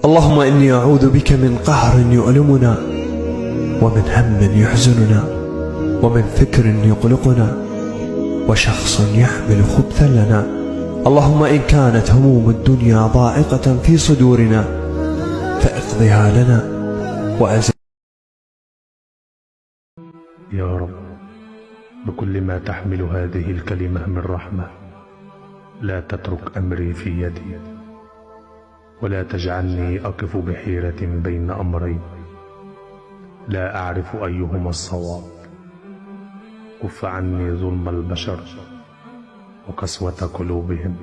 اللهم إني أعوذ بك من قهر يؤلمنا، ومن هم يحزننا، ومن فكر يقلقنا، وشخص يحمل خبثا لنا. اللهم إن كانت هموم الدنيا ضائقة في صدورنا فاقضها لنا وأزل. يا رب، بكل ما تحمل هذه الكلمة من رحمة، لا تترك أمري في يدي، ولا تجعلني أقف بحيرة بين أمرين لا أعرف أيهما الصواب. كف عني ظلم البشر وقسوة قلوبهم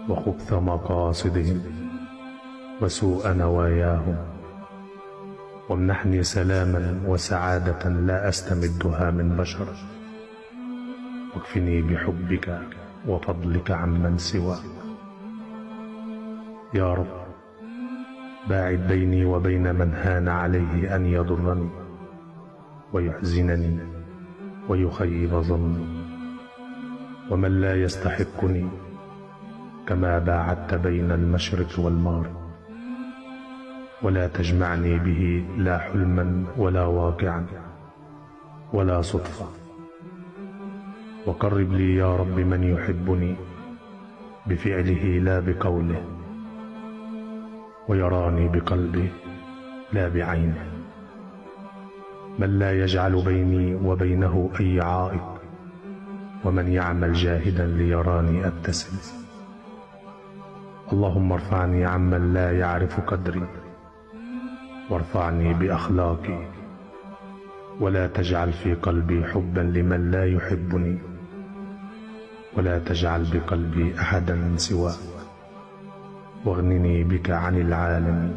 وخبث مقاصدهم وسوء نواياهم، وامنحني سلاما وسعادة لا أستمدها من بشر، واكفني بحبك وفضلك عمن سواك. يا رب، باعد بيني وبين من هان عليه أن يضرني ويحزنني ويخيب ظني، ومن لا يستحقني، كما باعدت بين المشرق والمغرب، ولا تجمعني به لا حلما ولا واقعا ولا صدفة. وقرب لي يا رب من يحبني بفعله لا بقوله، ويراني بقلبه لا بعينه، من لا يجعل بيني وبينه أي عائق، ومن يعمل جاهدا ليراني أبتسم. اللهم ارفعني عمن لا يعرف قدري، وارفعني بأخلاقي، ولا تجعل في قلبي حبا لمن لا يحبني، ولا تجعل بقلبي أحدا سواك، واغنني بك عن العالمين.